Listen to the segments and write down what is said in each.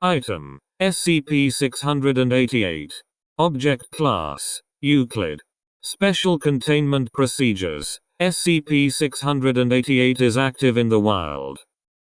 Item: SCP-688. Object Class: Euclid. Special Containment Procedures: SCP-688 is active in the wild.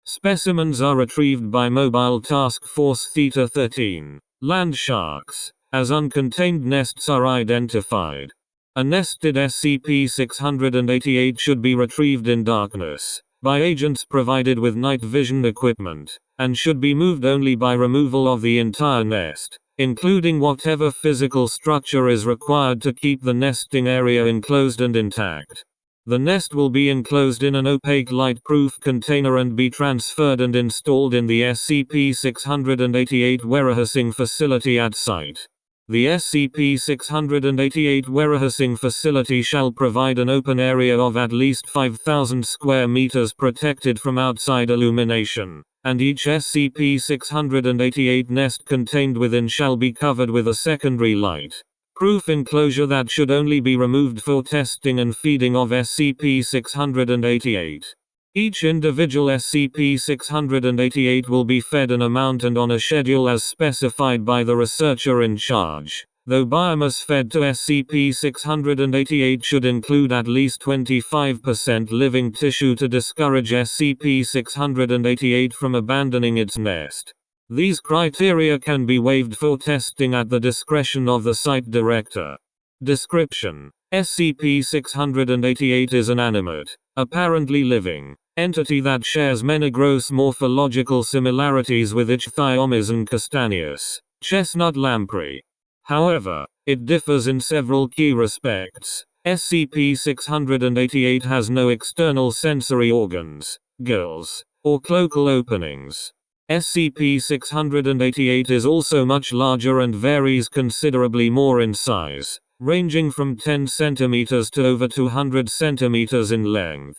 Specimens are retrieved by Mobile Task Force Theta-13. Land sharks, as uncontained nests are identified. A nested SCP-688 should be retrieved in darkness, by agents provided with night vision equipment, and should be moved only by removal of the entire nest, including whatever physical structure is required to keep the nesting area enclosed and intact. The nest will be enclosed in an opaque light-proof container and be transferred and installed in the SCP-688 warehousing facility at site. The SCP-688 warehousing facility shall provide an open area of at least 5,000 square meters protected from outside illumination, and each SCP-688 nest contained within shall be covered with a secondary light-proof enclosure that should only be removed for testing and feeding of SCP-688. Each individual SCP-688 will be fed an amount and on a schedule as specified by the researcher in charge, though biomass fed to SCP-688 should include at least 25% living tissue to discourage SCP-688 from abandoning its nest. These criteria can be waived for testing at the discretion of the site director. Description: SCP-688 is an animate, apparently living, entity that shares many gross morphological similarities with Ichthyomeson castaneus, chestnut lamprey. However, it differs in several key respects. SCP-688 has no external sensory organs, gills, or cloacal openings. SCP-688 is also much larger and varies considerably more in size, ranging from 10 cm to over 200 cm in length.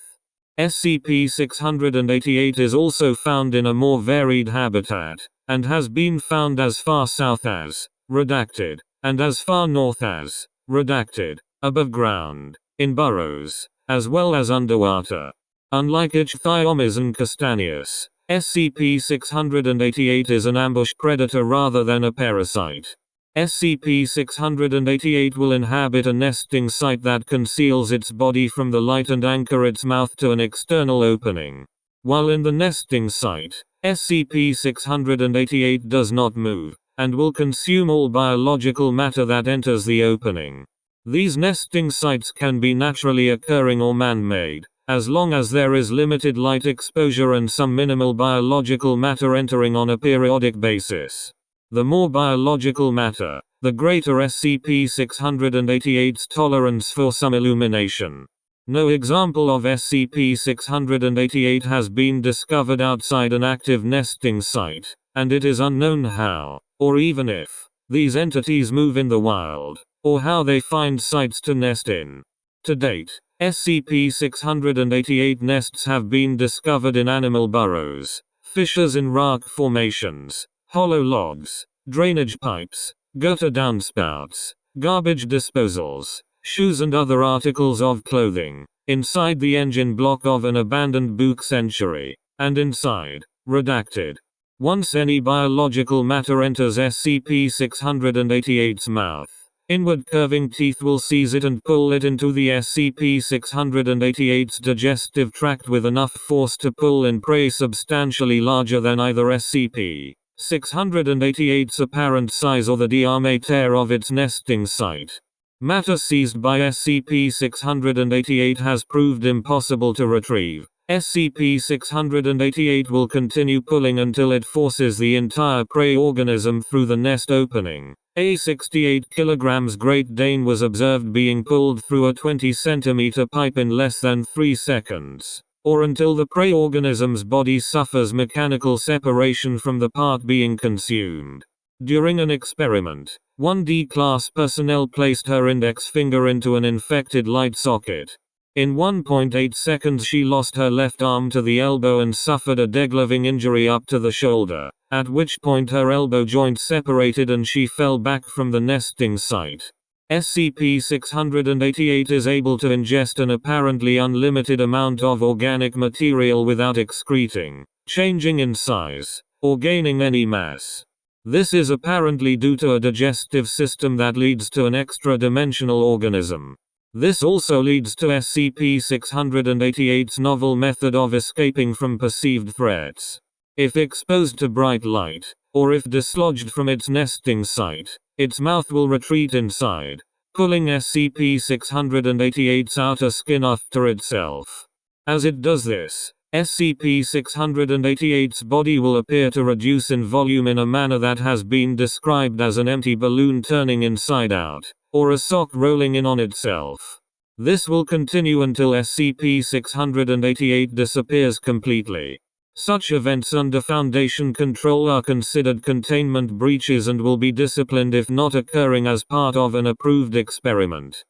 SCP-688 is also found in a more varied habitat, and has been found as far south as redacted, and as far north as redacted, above ground, in burrows, as well as underwater. Unlike Ichthyomeson castaneus, SCP-688 is an ambush predator rather than a parasite. SCP-688 will inhabit a nesting site that conceals its body from the light and anchor its mouth to an external opening. While in the nesting site, SCP-688 does not move, and will consume all biological matter that enters the opening. These nesting sites can be naturally occurring or man-made, as long as there is limited light exposure and some minimal biological matter entering on a periodic basis. The more biological matter, the greater SCP-688's tolerance for some illumination. No example of SCP-688 has been discovered outside an active nesting site, and it is unknown how, or even if, these entities move in the wild, or how they find sites to nest in. To date, SCP-688 nests have been discovered in animal burrows, fissures in rock formations, hollow logs, drainage pipes, gutter downspouts, garbage disposals, shoes and other articles of clothing, inside the engine block of an abandoned book century, and inside, redacted. Once any biological matter enters SCP-688's mouth, inward curving teeth will seize it and pull it into the SCP-688's digestive tract with enough force to pull in prey substantially larger than either SCP-688's apparent size or the diameter of its nesting site. Matter seized by SCP-688 has proved impossible to retrieve. SCP-688 will continue pulling until it forces the entire prey organism through the nest opening. A 68 kg Great Dane was observed being pulled through a 20 cm pipe in less than 3 seconds, or until the prey organism's body suffers mechanical separation from the part being consumed. During an experiment, one D-Class personnel placed her index finger into an infected light socket. In 1.8 seconds she lost her left arm to the elbow and suffered a degloving injury up to the shoulder, at which point her elbow joint separated and she fell back from the nesting site. SCP-688 is able to ingest an apparently unlimited amount of organic material without excreting, changing in size, or gaining any mass. This is apparently due to a digestive system that leads to an extra-dimensional organism. This also leads to SCP-688's novel method of escaping from perceived threats. If exposed to bright light, or if dislodged from its nesting site, its mouth will retreat inside, pulling SCP-688's outer skin after itself. As it does this, SCP-688's body will appear to reduce in volume in a manner that has been described as an empty balloon turning inside out, or a sock rolling in on itself. This will continue until SCP-688 disappears completely. Such events under Foundation control are considered containment breaches and will be disciplined if not occurring as part of an approved experiment.